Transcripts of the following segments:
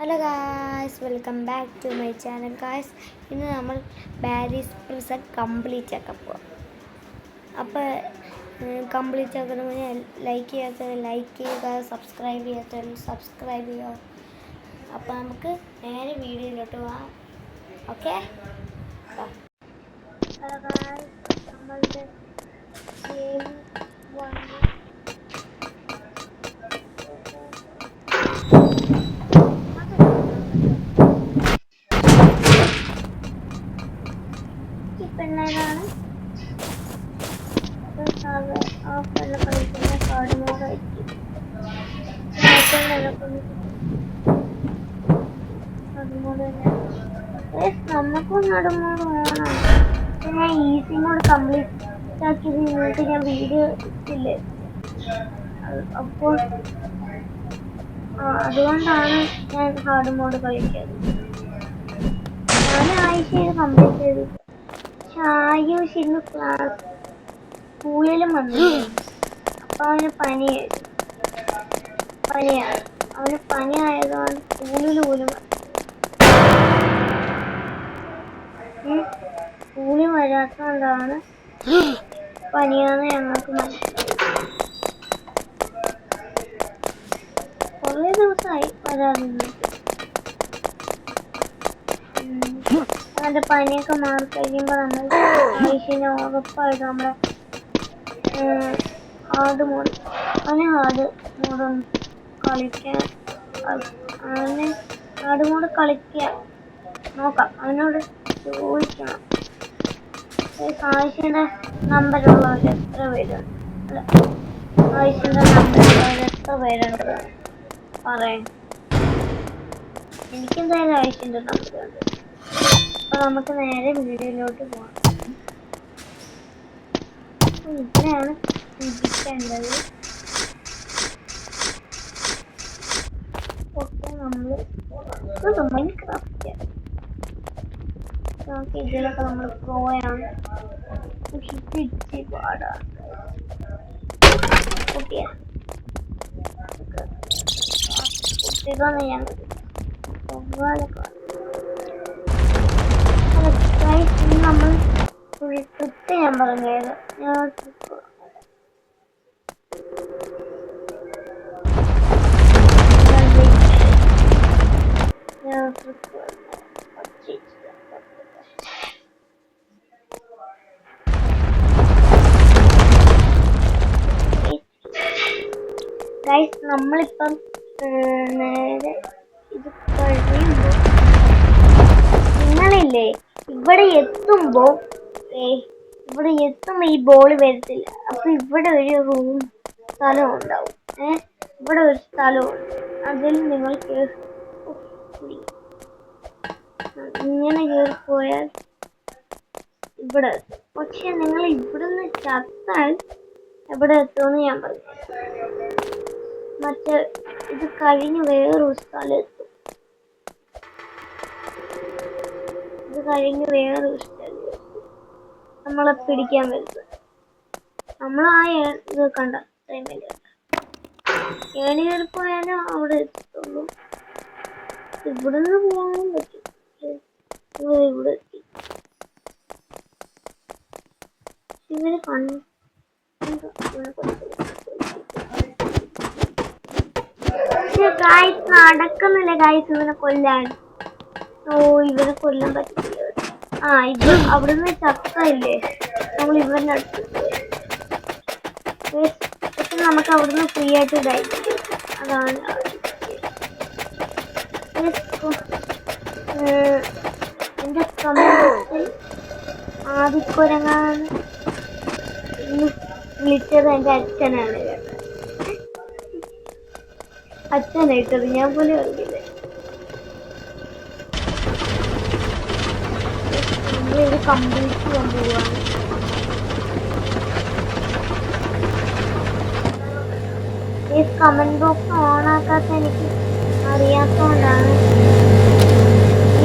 Hello guys, welcome back to my channel guys. ഇന്ന് നമ്മൾ Paris prison complete ആക്കാൻ പോവാം. അപ്പോൾ കംപ്ലീറ്റ് ആക്കുന്ന മുന്നേ ലൈക്ക് ചെയ്യാത്തവർ ലൈക്ക് ചെയ്യുക, സബ്സ്ക്രൈബ് ചെയ്യാത്തവർ സബ്സ്ക്രൈബ് ചെയ്യുക. അപ്പോൾ നമുക്ക് നേരെ വീഡിയോയിലോട്ട് പോവാം. ഓക്കെ, ഹലോ ഗായ്സ്, നമ്മളുടെ ഗെയിം വന്നു. പെണ്ണാണ് ആ പെണ്ണെ കളിക്കുന്ന കാടുമോടായിരിക്കും. നമുക്കും നടുമോട് വേണം. ഞാൻ ഈസി മോഡ് കംപ്ലീറ്റ് ആക്കിയത് നിങ്ങൾക്ക് ഞാൻ വീഡിയോ ഇട്ടില്ലേ, അപ്പോൾ അതുകൊണ്ടാണ് ഞാൻ ഹാർഡ് മോഡ് കളിക്കുന്നത്. ഞാൻ ആഴ്ചയിൽ കംപ്ലീറ്റ് ചെയ്തു. ആയുഷ് ഇന്ന് സ്കൂളിലും വന്നില്ല. അപ്പൊ അവന് പനിയാണ്. അവന് പനി ആയതുകൊണ്ട് സ്കൂളിൽ പോലും സ്കൂളിൽ വരാത്തതുകൊണ്ടാണ് പനിയാന്ന് ഞങ്ങൾക്ക് മനസ്സിലായി. കുറേ ദിവസമായി വരാതിരുന്നിട്ട്. അവന്റെ പനിയൊക്കെ മാറി കഴിയുമ്പോൾ നമ്മൾ ആയുഷിനെ ഉറപ്പായിട്ട് നമ്മുടെ ഹാർഡ് മോഡ് കളിക്കാൻ നോക്കാം. അവനോട് ചോദിക്കണം. ആയുഷിന്റെ നമ്പറുള്ളവർ എത്ര പേരുണ്ട്? ആയുഷിന്റെ നമ്പറുള്ളവർ എത്ര പേരുണ്ട് പറയാൻ. എനിക്കെന്തായാലും ആയുഷിന്റെ നമ്പറുണ്ട്. അപ്പൊ നമുക്ക് നേരെ വീഡിയോയിലോട്ട് പോകാം. ഇത്രയാണ് ചിന്തിക്കേണ്ടത്. ഓക്കെ, നമ്മള് മൈൻക്രാഫ്റ്റ് നമുക്ക് ഇതിലൊക്കെ നമ്മൾ പ്രോയാണ്. പാടാണ്. ഓക്കെ, കുട്ടികളെ ഞാൻ നമ്മൾ ട്രിപ്പ് ഞാൻ പറഞ്ഞത്. നമ്മളിപ്പം നേരെ ഇത് കഴിയുമ്പോ നിങ്ങളില്ലേ ഇവിടെ എത്തുമ്പോ ഈ ബോൾ വരത്തില്ല. അപ്പൊ ഇവിടെ ഒരു റൂം സ്ഥലം ഉണ്ടാവും. ഇവിടെ ഒരു സ്ഥലമുണ്ട്. അതിൽ നിങ്ങൾ ഇങ്ങനെ കയറിപ്പോയാൽ ഇവിടെ എത്തും. പക്ഷെ നിങ്ങൾ ഇവിടുന്ന് ചത്താൽ എവിടെ എത്തുമെന്ന് ഞാൻ പറഞ്ഞു. മറ്റേ ഇത് കഴിഞ്ഞ് വേറൊരു സ്ഥലം എത്തും. നമ്മളെ പിടിക്കാൻ വരുന്നത്. നമ്മൾ ആ ഇത് കണ്ട ടൈമില് ഏണി കയറിപ്പോയാലും അവിടെ എത്തുള്ളൂ. ഇവിടുന്ന് പോകാനും പറ്റും. ഇവിടെ എത്തി. ഇവര് നടക്കുന്നില്ല ഗായ്സ് ഇവനെ കൊല്ലാൻ. ഇവനെ കൊല്ലാൻ പറ്റില്ല. ഇത് അവിടുന്ന് ചത്തയില്ലേ, നമ്മൾ ഇവരുടെ അടുത്ത്. പക്ഷെ നമുക്ക് അവിടുന്ന് ഫ്രീ ആയിട്ട് ഇതായിട്ട്. അതാണ് എന്റെ കമന്റിൽ ആദിക്കുരങ്ങാന്ന് വിളിച്ചത് എന്റെ അച്ഛനാണ്. അച്ഛനായിട്ടത് ഞാൻ പോലും അറിയില്ല. ഇത് കംപ്ലീറ്റ് ചെയ്യാൻ പോവാണ്. ഈ കമന്റ് ബോക്സ് ഓൺ ആക്കാത്ത എനിക്ക് അറിയാത്തോണ്ടാണ്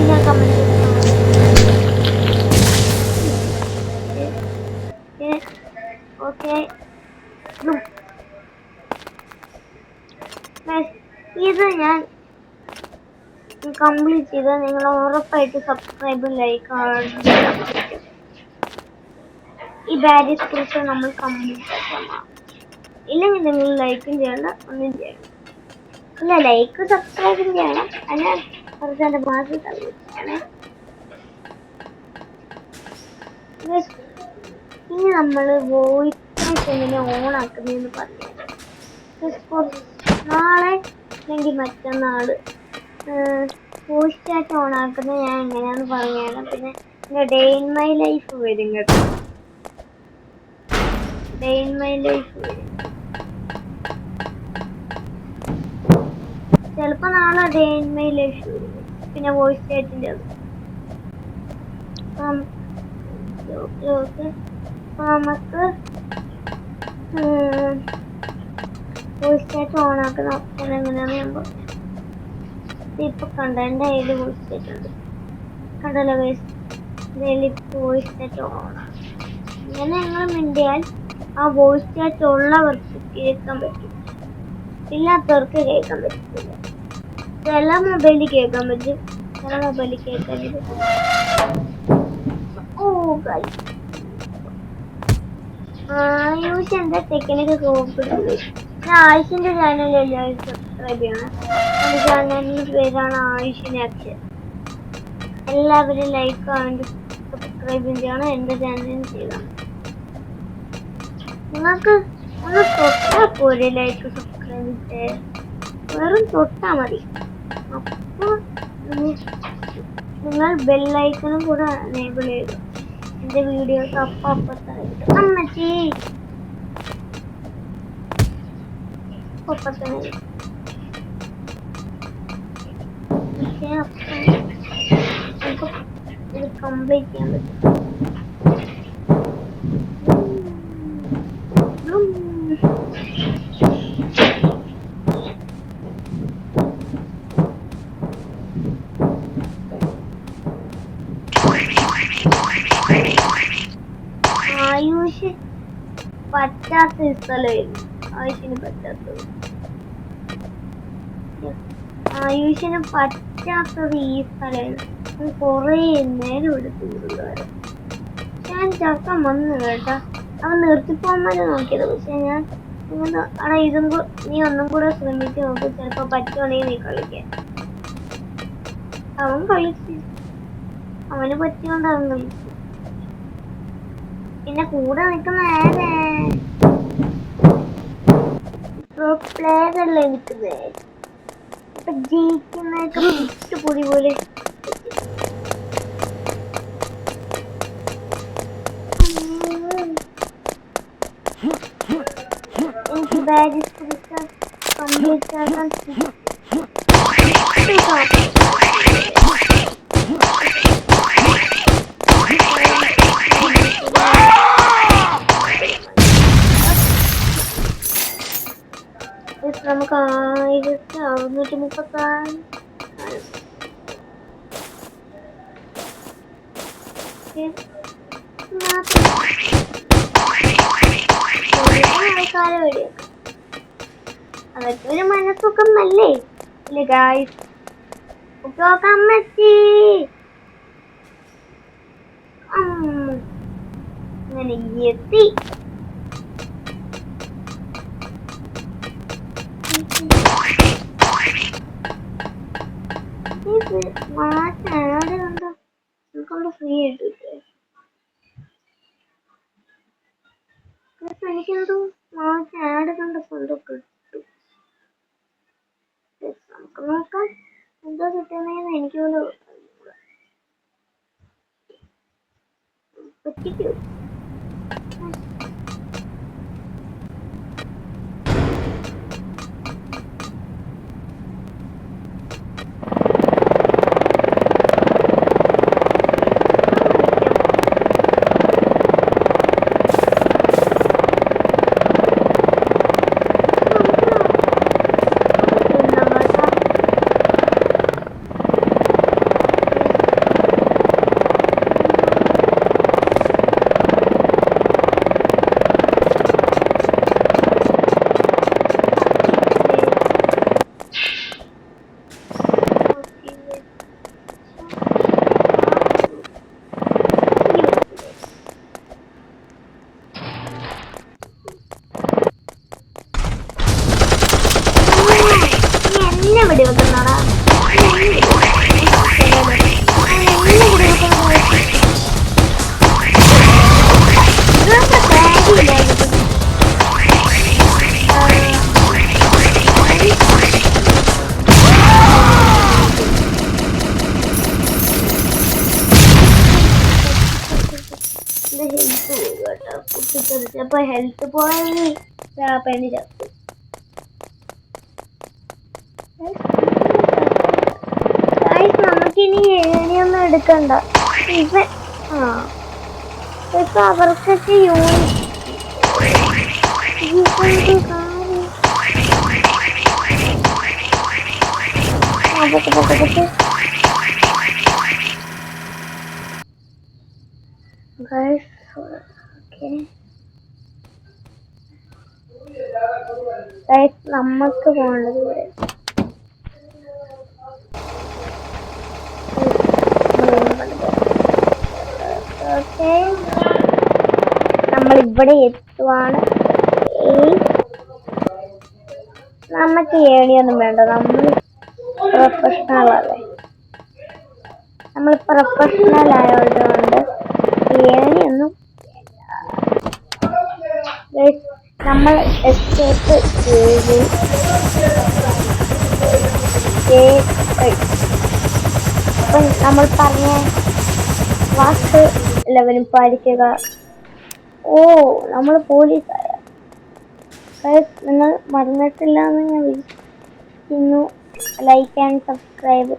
ഞാൻ കമന്റ് ഓക്കെ. ഇത് ഞാൻ കംപ്ലീറ്റ് ചെയ്താൽ നിങ്ങൾ ഉറപ്പായിട്ട് സബ്സ്ക്രൈബും ലൈക്ക് ഈ ബാരിയസ് കുറിച്ച് നമ്മൾ കംപ്ലീറ്റ് ആക്കണം. ഇല്ലെങ്കിൽ നിങ്ങൾ ലൈക്കും ചെയ്യണ്ട, ഒന്നും ചെയ്യണം. ഇല്ല, ലൈക്ക് സബ്സ്ക്രൈബും ചെയ്യണം. അതിന് കുറച്ച് മാസം തള്ളിയാണ്. ഇനി നമ്മൾ വോയിസ് എങ്ങനെ ഓൺ ആക്കുന്നതെന്ന് പറഞ്ഞുതരാം. നാളെ അല്ലെങ്കിൽ മറ്റന്നാള് വോയിസ് ചാറ്റ് ഓൺ ആക്കുന്നത് ഞാൻ എങ്ങനെയാന്ന് പറഞ്ഞുതരാം. പിന്നെ എൻ്റെ ഡേ ഇൻ മൈ ലൈഫ് വരും കേട്ടോ. ഡേ ഇൻ മൈ ലൈഫ് വരും. ചിലപ്പോ നാളെ ഡേ ഇൻ മൈ ലൈഫ് വരും. പിന്നെ വോയിസ് ചാറ്റിൻ്റെ അത് നമുക്ക് വോയിസ് ചാറ്റ് ഓൺ ആക്കുന്ന ഓപ്ഷൻ എങ്ങനെയാണെന്ന് ഞാൻ പറഞ്ഞു. ഇപ്പൊ കണ്ട എൻ്റെ കയ്യിൽ വോയിസ് ചാറ്റ് ഉണ്ട്. കണ്ടല്ലോ ഗൈസ്, വോയിസ് ചാറ്റ് ഓൺ. ഇങ്ങനെ ഞങ്ങൾ മിണ്ടിയാൽ ആ വോയിസ് ചാറ്റ് ഉള്ളവർക്ക് കേൾക്കാൻ പറ്റും, ഇല്ലാത്തവർക്ക് കേൾക്കാൻ പറ്റില്ല. ചില മൊബൈലിൽ കേൾക്കാൻ പറ്റും, ചില മൊബൈലിൽ കേൾക്കാൻ പറ്റും. ഓ ഗൈസ്, ആയുഷ് എൻ്റെ ടെക്നിക്ക് കോപ്പിടുന്നത്. ഞാൻ ആയുഷിൻ്റെ ചാനൽ എല്ലാവരും സബ്സ്ക്രൈബ് ചെയ്യണം. എൻ്റെ ചാനലിൻ്റെ പേരാണ് ആയുഷിന് അക്ഷർ. എല്ലാവരും ലൈക്ക് ആൻഡ് സബ്സ്ക്രൈബും ചെയ്യണം. എൻ്റെ ചാനലിന് ചെയ്യണം. നിങ്ങൾക്ക് ഒന്ന് തൊട്ടാൽ പോരെ ലൈക്ക് സബ്സ്ക്രൈബ് ചെയ്ത്, വെറും തൊട്ടാൽ മതി. അപ്പോൾ നിങ്ങൾ ബെല്ലൈക്കണും കൂടെ എനേബിൾ ചെയ്തു എൻ്റെ വീഡിയോസ് അപ്പം തന്നെ കിട്ടും. അമ്മച്ചി അപ്പം തന്നെ കിട്ടും. നമുക്ക് ഇത് കംപ്ലീറ്റ് ചെയ്യാൻ പറ്റും. ആയുഷ് പറ്റാത്ത സ്ഥലമായിരുന്നു. ആയുഷിന് പറ്റാത്തത് ആയുഷിന് പറ്റാത്തത് ഈ സ്ഥലമായിരുന്നു. കുറേ നേരം എടുത്തുകൊണ്ടുവരും. ഞാൻ ചക്കം വന്നു കേട്ടാ, അവൻ നിർത്തിപ്പോകാൻ വേണ്ടി നോക്കിയത്. പക്ഷെ ഞാൻ ഇങ്ങനെ അവിടെ നീ ഒന്നും കൂടെ ശ്രമിച്ച് നോക്ക്, ചിലപ്പോ പറ്റുവാണെങ്കിൽ നീ കളിക്കാൻ. അവൻ കളിച്ചു, അവന് പറ്റിയോണ്ട് അവൻ കളിച്ചു. പിന്നെ കൂടെ നിൽക്കുന്ന പ്ലേയറല്ലേ നിൽക്കുന്നത്. ഇപ്പൊ ജയിക്കുന്നതൊക്കെ പൊടി പോലെ. എനിക്ക് ബാരിസ് കംപ്ലീറ്റ് ആക്കാൻ നമുക്ക് 1636 ആൾക്കാരെ വെടിവെക്കാം. അതൊക്കെ ഒരു മനസ്സുഖം അല്ലേ അല്ലേ ഗായ്സ്? അമ്മച്ചി അങ്ങനെ എത്തി. ആട് കണ്ടോ, നമുക്കവിടെ ഫ്രീ ആയിട്ട് കിട്ടും. എനിക്കെന്തോ ആഡ് കണ്ടപ്പോ എന്തോ കിട്ടും. നമുക്ക് നോക്കാം എന്തോ കിട്ടുന്നതെന്ന്. എനിക്ക് പോലും പറ്റിക്കോ. ചിലപ്പോ ഹെൽത്ത് പോയി പെണ്ണി ചത്തു. നമുക്കിനി ഏണിയൊന്നും എടുക്കണ്ട. ഇവൻ ഇപ്പൊ അവർക്കൊക്കെ നമ്മക്ക് പോകേണ്ടത് ഇവിടെ നമ്മളിവിടെ എത്തുവാണ്. നമുക്ക് ഏണിയൊന്നും വേണ്ട, നമ്മൾ പ്രൊഫഷണൽ അല്ലേ. നമ്മൾ പ്രൊഫഷണൽ ആയതുകൊണ്ട് ഏണിയൊന്നും നമ്മൾ എസ്കേപ്പ് ചെയ്ത് അപ്പം നമ്മൾ പറഞ്ഞ വാക്ക് എല്ലാവരും പഠിക്കുക. നമ്മൾ പോലീസായ നിങ്ങൾ മറന്നിട്ടില്ല എന്ന് ഞാൻ വിശ്വസിക്കുന്നു. Like and subscribe.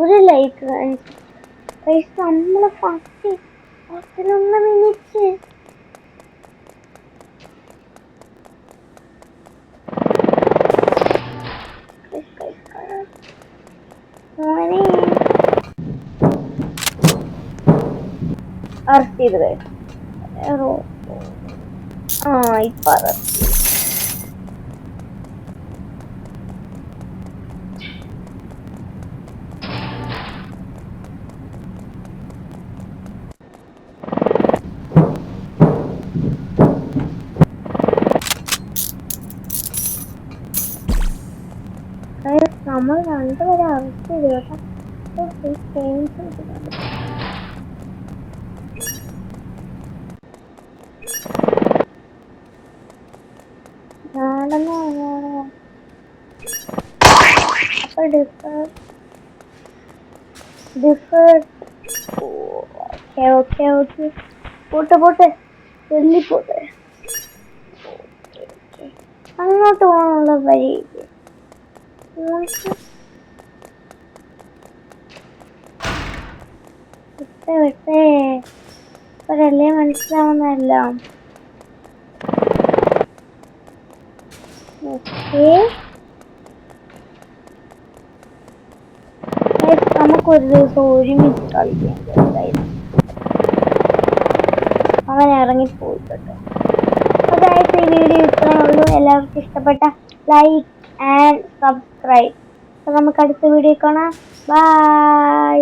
ഒരു ലൈക്ക് നമ്മളെ 11 മിനിറ്റ് അറസ്റ്റ് ചെയ്ത് ഇപ്പൊ അറസ്റ്റ് നമ്മൾ രണ്ടുപേരെ അറസ്റ്റ് ചെയ്തു കേട്ടോ. പോട്ടെ ചെല്ലിപ്പോട്ടെ. അങ്ങോട്ട് പോകാനുള്ള വഴി വിട്ടേ ഇപ്പഴല്ലേ മനസ്സിലാവുന്നതല്ല. നമുക്കൊരു ദിവസം ഒരുമിച്ച് കളിക്കാൻ കഴിയും. അങ്ങനെ ഇറങ്ങിപ്പോയി കേട്ടോ. അതായത് ഈ വീഡിയോ ഇത്രയേ ഉള്ളൂ. എല്ലാവർക്കും ഇഷ്ടപ്പെട്ട ലൈക്ക് ആൻഡ് സബ്സ്ക്രൈബ്. അപ്പൊ നമുക്ക് അടുത്ത വീഡിയോ കാണാം. ബൈ.